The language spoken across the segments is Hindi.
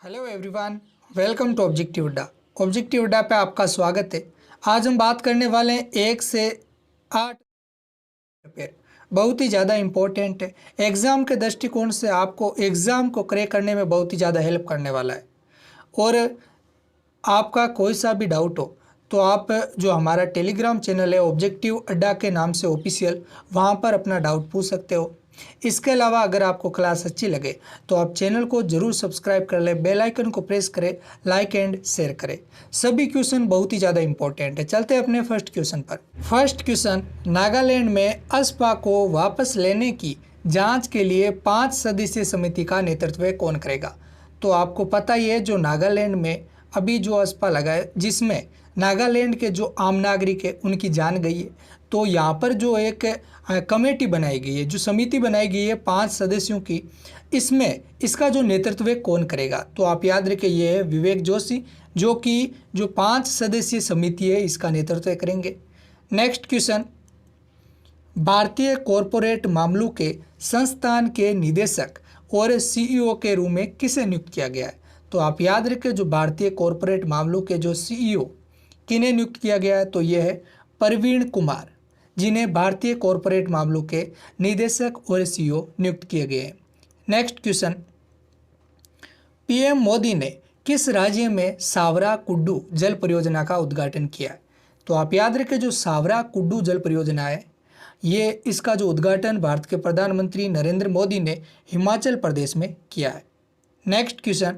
Hello everyone, welcome to objective Adda. Objective Adda पे आपका स्वागत है। आज हम बात करने वाले हैं 1 से 8 पेपर। बहुत ही ज़्यादा इम्पोर्टेंट है। एग्ज़ाम के दृष्टिकोण से आपको एग्ज़ाम को क्रैक करने में बहुत ही ज़्यादा हेल्प करने वाला है। और आपका कोई सा भी डाउट हो तो आप जो हमारा टेलीग्राम चैनल है ऑब्जेक्टिव अड्डा के नाम से ऑफिशियल, वहाँ पर अपना डाउट पूछ सकते हो। इसके अलावा अगर आपको क्लास अच्छी लगे तो आप चैनल को जरूर सब्सक्राइब कर लें, बेल आइकन को प्रेस करें, लाइक एंड शेयर करें। सभी क्वेश्चन बहुत ही ज़्यादा इंपॉर्टेंट है। चलते हैं अपने फर्स्ट क्वेश्चन पर। फर्स्ट क्वेश्चन, नागालैंड में असपा को वापस लेने की जांच के लिए 5 सदस्यीय समिति का नेतृत्व कौन करेगा? तो आपको पता ही है, जो नागालैंड में अभी जो असपा लगा है, जिसमें नागालैंड के जो आम नागरिक है उनकी जान गई है, तो यहाँ पर जो एक कमेटी बनाई गई है, जो समिति बनाई गई है 5 सदस्यों की, इसमें इसका जो नेतृत्व कौन करेगा? तो आप याद रखें, ये है विवेक जोशी, जो कि जो 5 सदस्यीय समिति है इसका नेतृत्व करेंगे। नेक्स्ट क्वेश्चन, भारतीय कॉरपोरेट मामलों के संस्थान के निदेशक और सीईओ के रूप में किसे नियुक्त किया गया है? तो आप याद रखें, जो भारतीय कॉरपोरेट मामलों के जो सीईओ किन्हें नियुक्त किया गया है, तो यह है प्रवीण कुमार, जिन्हें भारतीय कॉरपोरेट मामलों के निदेशक और सीईओ नियुक्त किए गए हैं। नेक्स्ट क्वेश्चन, पीएम मोदी ने किस राज्य में सावरा कुड्डू जल परियोजना का उद्घाटन किया है? तो आप याद रखें, जो सावरा कुड्डू जल परियोजना है, ये इसका जो उद्घाटन भारत के प्रधानमंत्री नरेंद्र मोदी ने हिमाचल प्रदेश में किया है। नेक्स्ट क्वेश्चन,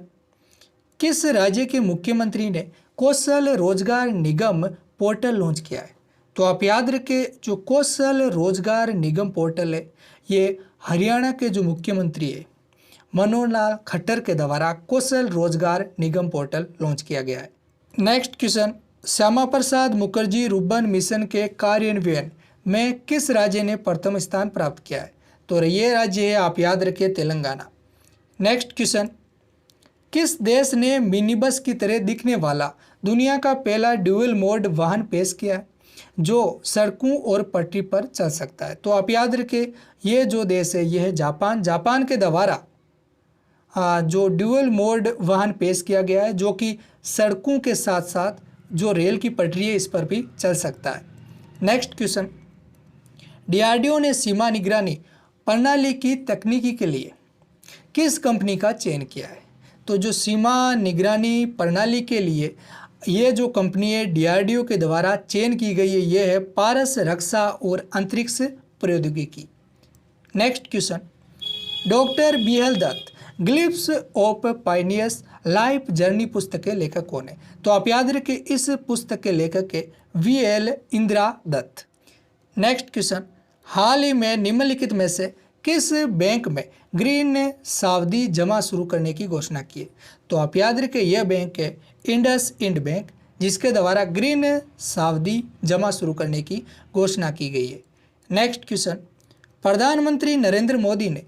किस राज्य के मुख्यमंत्री ने कौशल रोजगार निगम पोर्टल लॉन्च किया है? तो आप याद रखें, जो कौशल रोजगार निगम पोर्टल है, ये हरियाणा के जो मुख्यमंत्री है मनोहर लाल खट्टर के द्वारा कौशल रोजगार निगम पोर्टल लॉन्च किया गया है। Next question, Shyama Prasad Mukherjee rurban mission के कार्यान्वयन में किस राज्य ने प्रथम स्थान प्राप्त किया है? तो ये राज्य है, आप याद रखिए, तेलंगाना। नेक्स्ट क्वेश्चन, किस देश ने मिनी बस की तरह दिखने वाला दुनिया का पहला ड्यूअल मोड वाहन पेश किया है, जो सड़कों और पटरी पर चल सकता है? तो आप याद रखें, ये जो देश है, यह है जापान। जापान के द्वारा जो ड्यूअल मोड वाहन पेश किया गया है, जो कि सड़कों के साथ साथ जो रेल की पटरी है इस पर भी चल सकता है। नेक्स्ट क्वेश्चन, डीआरडीओ ने सीमा निगरानी प्रणाली की तकनीकी के लिए किस कंपनी का चयन किया है? तो जो सीमा निगरानी प्रणाली के लिए ये जो कंपनी है डीआरडीओ के द्वारा चयन की गई है, ये है पारस रक्षा और अंतरिक्ष प्रौद्योगिकी। Next question, doctor BL Dutt glimpses of pioneers life journey पुस्तक के लेखक कौन है? तो आप याद रखें, इस पुस्तक के लेखक है V L Indira Dutt. Next question, हाल ही में निम्नलिखित में से किस बैंक में ग्रीन सावधि जमा शुरू करने की घोषणा की है? तो आप याद रखें, यह बैंक है इंडसइंड बैंक, जिसके द्वारा ग्रीन सावधि जमा शुरू करने की घोषणा की गई है। नेक्स्ट क्वेश्चन, प्रधानमंत्री नरेंद्र मोदी ने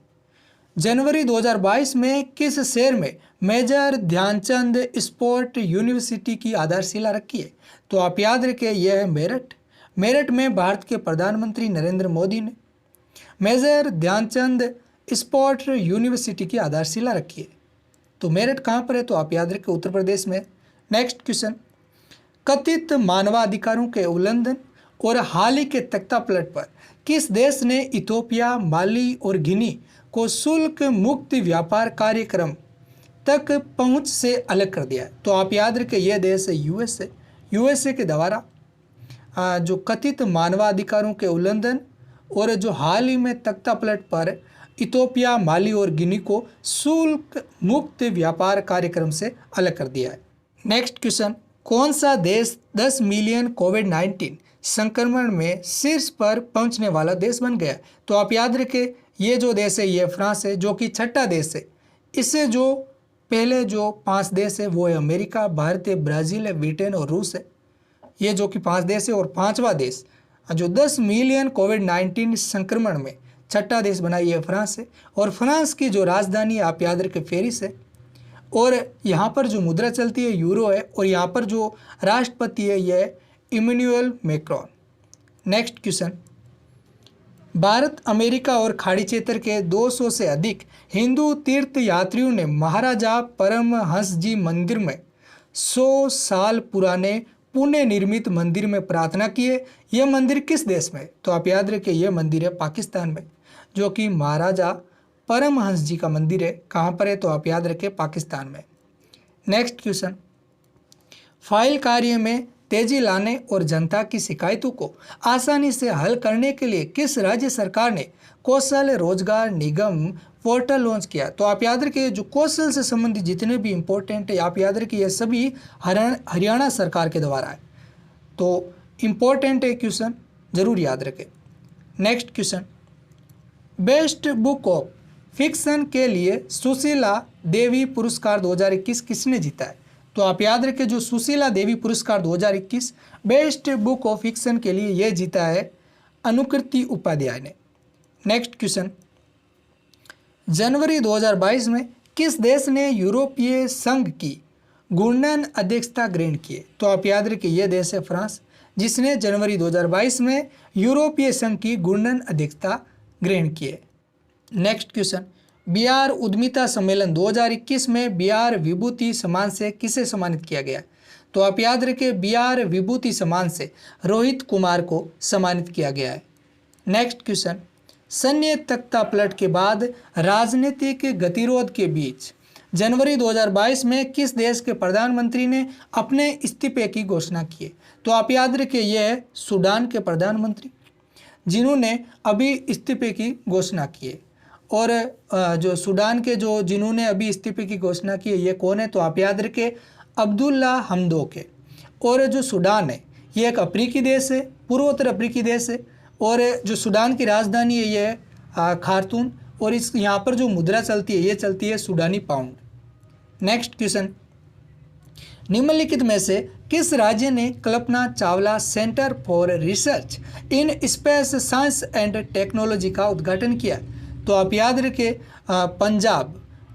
जनवरी 2022 में किस शहर में मेजर ध्यानचंद स्पोर्ट यूनिवर्सिटी की आधारशिला रखी है? तो आप याद रखें, यह है मेरठ। मेरठ में भारत के प्रधानमंत्री नरेंद्र मोदी ने मेजर ध्यानचंद स्पोर्ट यूनिवर्सिटी की आधारशिला रखी है। तो मेरठ कहाँ पर है? तो आप याद रखें, उत्तर प्रदेश में। नेक्स्ट क्वेश्चन, कथित मानवाधिकारों के उल्लंघन और हाल ही के तख्तापलट पर किस देश ने इथियोपिया, माली और गिनी को शुल्क मुक्त व्यापार कार्यक्रम तक पहुंच से अलग कर दिया है? तो आप याद रखें, यह देश है यूएसए। यूएसए के द्वारा जो कथित मानवाधिकारों के उल्लंघन और जो हाल ही में तख्तापलट पर इथियोपिया, माली और गिनी को शुल्क मुक्त व्यापार कार्यक्रम से अलग कर दिया है। नेक्स्ट क्वेश्चन, कौन सा देश 10 मिलियन कोविड-19 संक्रमण में शीर्ष पर पहुंचने वाला देश बन गया? तो आप याद रखें, ये जो देश है, ये फ्रांस है, जो कि छठा देश है। इससे जो पहले जो 5 देश है वो है अमेरिका, भारत है, ब्राज़ील है, ब्रिटेन और रूस है। ये जो कि 5 देश है, और 5वां देश जो 10 मिलियन कोविड-19 संक्रमण में छठा देश बना, ये फ्रांस है। और फ्रांस की जो राजधानी है, आप याद रखें, पेरिस है। और यहाँ पर जो मुद्रा चलती है यूरो है, और यहाँ पर जो राष्ट्रपति है, यह Emmanuel Macron. Next question, Bharat, America और खाड़ी क्षेत्र के 200 से अधिक हिंदू तीर्थ यात्रियों ने महाराजा परमहंस जी मंदिर में 100 साल पुराने पुण्य निर्मित मंदिर में प्रार्थना की है। यह मंदिर किस देश में है? तो आप याद रखिए यह मंदिर है पाकिस्तान में, जो कि महाराजा परमहंस जी का मंदिर है। कहाँ पर है? तो आप याद रखिए पाकिस्तान में। नेक्स्ट क्वेश्चन, फाइल कार्य में तेजी लाने और जनता की शिकायतों को आसानी से हल करने के लिए किस राज्य सरकार ने कौशल रोजगार निगम पोर्टल लॉन्च किया? तो आप याद रखिए जो कौशल से संबंधित जितने भी इंपॉर्टेंट है आप याद रखिए ये सभी हरियाणा सरकार के द्वारा है। तो इम्पोर्टेंट है क्वेश्चन, जरूर याद रखें। Next question, best book of fiction के लिए सुशीला देवी पुरस्कार 2021 किसने जीता है? तो आप याद रखें जो सुशीला देवी पुरस्कार 2021 बेस्ट बुक ऑफ फिक्शन के लिए यह जीता है अनुकृति उपाध्याय ने। नेक्स्ट क्वेश्चन, जनवरी 2022 में किस देश ने यूरोपीय संघ की घूर्णन अध्यक्षता ग्रहण की है? तो आप याद रखिए यह देश है फ्रांस, जिसने जनवरी 2022 में यूरोपीय संघ की घूर्णन अध्यक्षता ग्रहण की है। नेक्स्ट क्वेश्चन, बिहार उद्यमिता सम्मेलन 2021 में बिहार विभूति सम्मान से किसे सम्मानित किया गया? तो आप याद रखें बिहार विभूति सम्मान से रोहित कुमार को सम्मानित किया गया है। नेक्स्ट क्वेश्चन, सैन्य तख्तापलट के बाद राजनीतिक गतिरोध के बीच जनवरी 2022 में किस देश के प्रधानमंत्री ने अपने इस्तीफे की घोषणा की है? तो आप याद रखिए यह है सूडान के प्रधानमंत्री, जिन्होंने अभी इस्तीफे की घोषणा की है। और जो सूडान के जिन्होंने अभी इस्तीफे की घोषणा की है ये कौन है? तो आप याद रखें अब्दुल्ला हमदोक है। और जो सूडान है ये एक अफ्रीकी देश है, पूर्वोत्तर अफ्रीकी देश है। और जो सूडान की राजधानी है ये है खार्तूम, और इस यहाँ पर जो मुद्रा चलती है ये चलती है सूडानी पाउंड। नेक्स्ट क्वेश्चन, निम्नलिखित में से किस राज्य ने Kalpana Chawla centre for research in space science and technology का उद्घाटन किया? तो आप याद रखें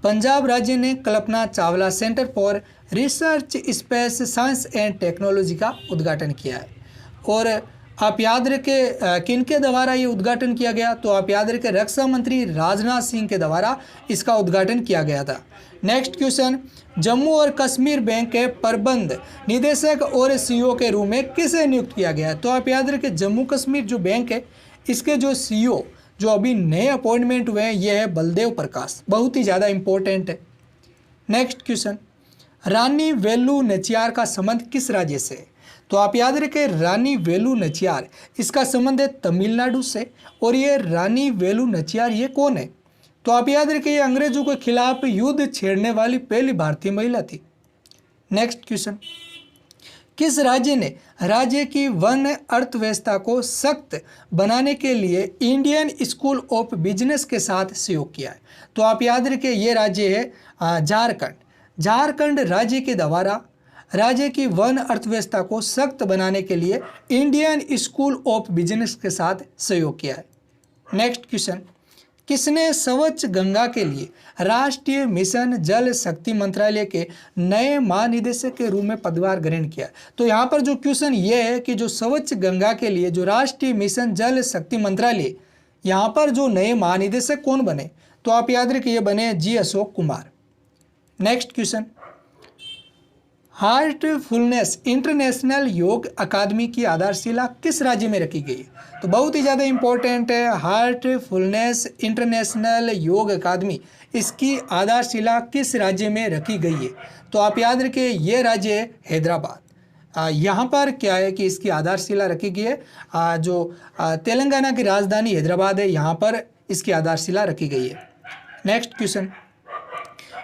पंजाब राज्य ने Kalpana Chawla centre for research space science and technology का उद्घाटन किया है। और आप याद रखें किनके द्वारा ये उद्घाटन किया गया? तो आप याद रखें रक्षा मंत्री राजनाथ सिंह के द्वारा इसका उद्घाटन किया गया था। नेक्स्ट क्वेश्चन, जम्मू और कश्मीर बैंक के प्रबंध निदेशक और सीईओ के रूप में किसे नियुक्त किया गया है? तो आप याद रखें जम्मू कश्मीर जो बैंक है इसके जो सीईओ जो अभी नए अपॉइंटमेंट हुए हैं ये है बलदेव प्रकाश, बहुत ही ज़्यादा इंपॉर्टेंट है। नेक्स्ट क्वेश्चन, रानी वेलु नाचियार का संबंध किस राज्य से है? तो आप याद रखें रानी वेलु नाचियार इसका संबंध है तमिलनाडु से। और ये रानी वेलु नाचियार ये कौन है? तो आप याद रखें ये अंग्रेजों के खिलाफ युद्ध छेड़ने वाली पहली भारतीय महिला थी। नेक्स्ट क्वेश्चन, किस राज्य ने राज्य की वन अर्थव्यवस्था को सख्त बनाने के लिए इंडियन स्कूल ऑफ बिजनेस के साथ सहयोग किया है? तो आप याद रखें ये राज्य है झारखंड राज्य के द्वारा राज्य की वन अर्थव्यवस्था को सख्त बनाने के लिए इंडियन स्कूल ऑफ बिजनेस के साथ सहयोग किया है। नेक्स्ट क्वेश्चन, किसने स्वच्छ गंगा के लिए राष्ट्रीय मिशन जल शक्ति मंत्रालय के नए महानिदेशक के रूप में पदभार ग्रहण किया? तो यहाँ पर जो क्वेश्चन ये है कि जो स्वच्छ गंगा के लिए जो राष्ट्रीय मिशन जल शक्ति मंत्रालय यहाँ पर जो नए महानिदेशक कौन बने? तो आप याद रखिए ये बने जी Ashok Kumar. Next question, heartfulness international Yoga academy की आधारशिला किस राज्य में रखी गई है? तो बहुत ही ज़्यादा इंपॉर्टेंट है हार्टफुलनेस इंटरनेशनल योग अकादमी, इसकी आधारशिला किस राज्य में रखी गई है? तो आप याद रखिए ये राज्य है हैदराबाद। यहाँ पर क्या है कि इसकी आधारशिला रखी गई है जो तेलंगाना की राजधानी हैदराबाद है, यहाँ पर इसकी आधारशिला रखी गई है। नेक्स्ट क्वेश्चन,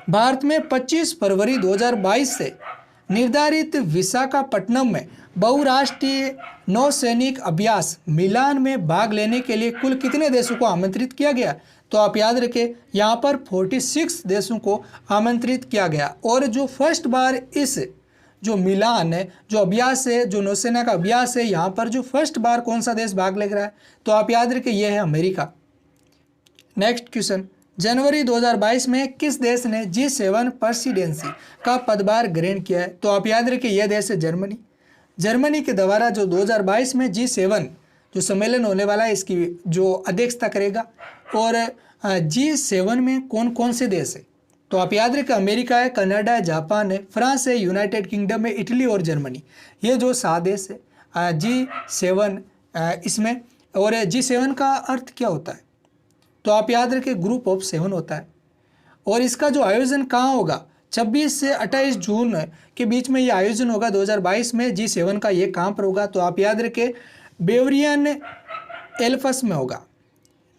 भारत में 25 फरवरी 2022 से निर्धारित विशाखापट्टनम में बहुराष्ट्रीय नौसैनिक अभ्यास मिलान में भाग लेने के लिए कुल कितने देशों को आमंत्रित किया गया? तो आप याद रखें यहाँ पर 46 देशों को आमंत्रित किया गया। और जो फर्स्ट बार इस जो मिलान है जो अभ्यास है जो नौसेना का अभ्यास है यहाँ पर जो फर्स्ट बार कौन सा देश भाग ले रहा है? तो आप याद रखें यह है अमेरिका। नेक्स्ट क्वेश्चन, जनवरी 2022 में किस देश ने G7 प्रेसिडेंसी का पदभार ग्रहण किया है? तो आप याद रखिए यह देश है जर्मनी। जर्मनी के द्वारा जो 2022 में G7 जो सम्मेलन होने वाला है इसकी जो अध्यक्षता करेगा। और G7 में कौन कौन से देश है? तो आप याद रखें, अमेरिका है, कनाडा है, जापान है, फ्रांस है, यूनाइटेड किंगडम है, इटली और जर्मनी। ये जो 7 देश है G7 इसमें। और G7 का अर्थ क्या होता है? तो आप याद रखें, ग्रुप ऑफ 7 होता है। और इसका जो आयोजन कहाँ होगा? 26 से 28 जून के बीच में ये आयोजन होगा 2022 में। G7 का ये कहाँ पर होगा? तो आप याद रखें, बेवरियन एल्फस में होगा।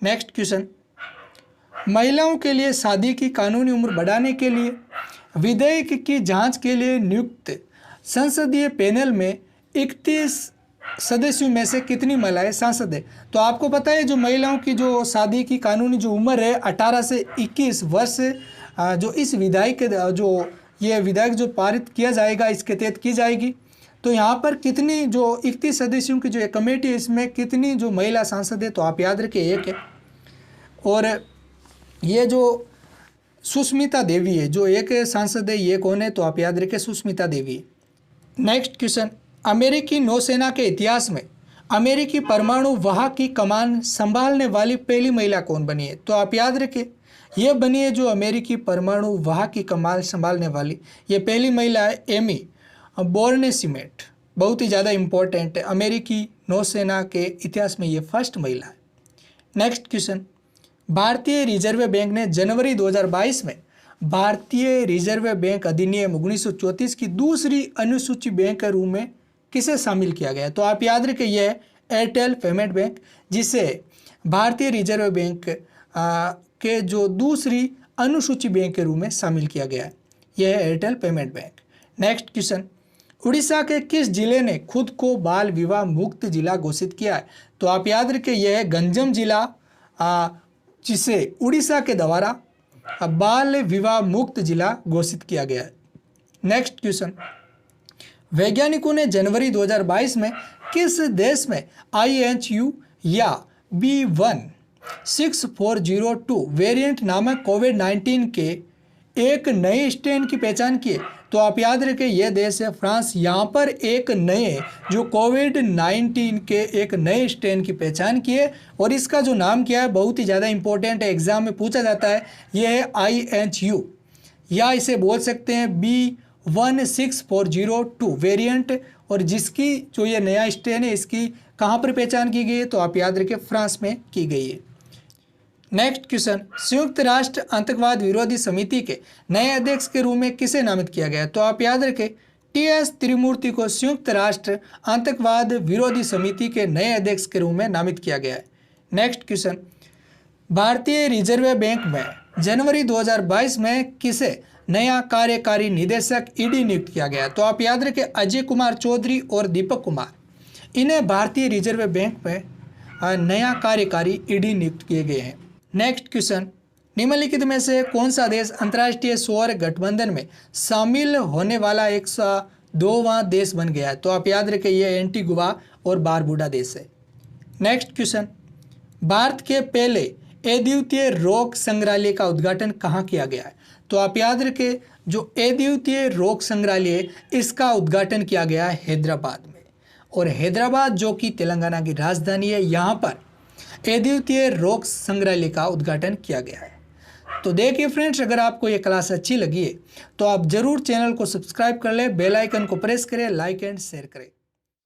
नेक्स्ट क्वेश्चन, महिलाओं के लिए शादी की कानूनी उम्र बढ़ाने के लिए विधेयक की जांच के लिए नियुक्त संसदीय पैनल में 31 सदस्यों में से कितनी महिलाएं सांसद है? तो आपको पता है, जो महिलाओं की जो शादी की कानूनी जो उम्र है 18 से 21 वर्ष, जो इस विधेयक जो ये विधेयक जो पारित किया जाएगा इसके तहत की जाएगी। तो यहाँ पर कितनी जो 31 सदस्यों की जो एक कमेटी है इसमें कितनी जो महिला सांसद है? तो आप याद रखें, 1 है। और ये जो सुष्मिता देवी है, जो एक सांसद है, ये कौन है? तो आप याद रखें, सुष्मिता देवी है। नेक्स्ट क्वेश्चन, अमेरिकी नौसेना के इतिहास में अमेरिकी परमाणु वाहक की कमान संभालने वाली पहली महिला कौन बनी है? तो आप याद रखें, ये बनी है जो अमेरिकी परमाणु वाहक की कमान संभालने वाली ये पहली महिला है एमी बोर्नेसिमेट। बहुत ही ज़्यादा इम्पोर्टेंट है, अमेरिकी नौसेना के इतिहास में ये फर्स्ट महिला है। नेक्स्ट क्वेश्चन, भारतीय रिजर्व बैंक ने जनवरी 2022 में भारतीय रिजर्व बैंक अधिनियम 1934 की दूसरी अनुसूची बैंक के रूप में किसे शामिल किया गया? तो आप याद रखें, यह है एयरटेल पेमेंट बैंक, जिसे भारतीय रिजर्व बैंक के जो दूसरी अनुसूची बैंक के रूप में शामिल किया गया है। यह है Airtel payment bank. Next question, Orissa के किस जिले ने खुद को बाल विवाह मुक्त जिला घोषित किया है? तो आप याद रखें, यह है गंजम जिला, जिसे उड़ीसा के द्वारा बाल विवाह मुक्त जिला घोषित किया गया है। नेक्स्ट क्वेश्चन, वैज्ञानिकों ने जनवरी 2022 में किस देश में IHU या B16402 वेरिएंट नामक कोविड-19 के एक नए स्ट्रेन की पहचान की है? तो आप याद रखें, यह देश है फ्रांस। यहाँ पर एक नए जो कोविड-19 के एक नए स्ट्रेन की पहचान की है और इसका जो नाम क्या है, बहुत ही ज़्यादा इंपॉर्टेंट है, एग्जाम में पूछा जाता है। यह है IHU या इसे बोल सकते हैं B16402 वेरिएंट। और जिसकी जो ये नया स्ट्रेन है इसकी कहाँ पर पहचान की गई है? तो आप याद रखें, फ्रांस में की गई है। नेक्स्ट क्वेश्चन, संयुक्त राष्ट्र आतंकवाद विरोधी समिति के नए अध्यक्ष के रूप में किसे नामित किया गया? तो आप याद रखें, TS त्रिमूर्ति को संयुक्त राष्ट्र आतंकवाद विरोधी समिति के नए अध्यक्ष के रूप में नामित किया गया है। नेक्स्ट क्वेश्चन, भारतीय रिजर्व बैंक में जनवरी 2022 में किसे नया कार्यकारी निदेशक ED नियुक्त किया गया? तो आप याद रखें, अजय कुमार चौधरी और दीपक कुमार, इन्हें भारतीय रिजर्व बैंक में नया कार्यकारी ED नियुक्त किए गए हैं। नेक्स्ट क्वेश्चन, निम्नलिखित में से कौन सा देश अंतर्राष्ट्रीय सौर गठबंधन में शामिल होने वाला 102वां देश बन गया है? तो आप याद रखें, यह एंटीगुआ और बारबुडा देश है। नेक्स्ट क्वेश्चन, भारत के पहले अद्वितीय रॉक संग्रहालय का उद्घाटन कहाँ किया गया है? तो आप याद रखें, जो अद्वितीय रॉक संग्रहालय है इसका उद्घाटन किया गया है हैदराबाद में। और हैदराबाद जो कि तेलंगाना की राजधानी है, यहाँ पर अद्वितीय रॉक संग्रहालय का उद्घाटन किया गया है। तो देखिए फ्रेंड्स, अगर आपको ये क्लास अच्छी लगी है तो आप ज़रूर चैनल को सब्सक्राइब कर लें, बेल आइकन को प्रेस करें, लाइक एंड शेयर करें।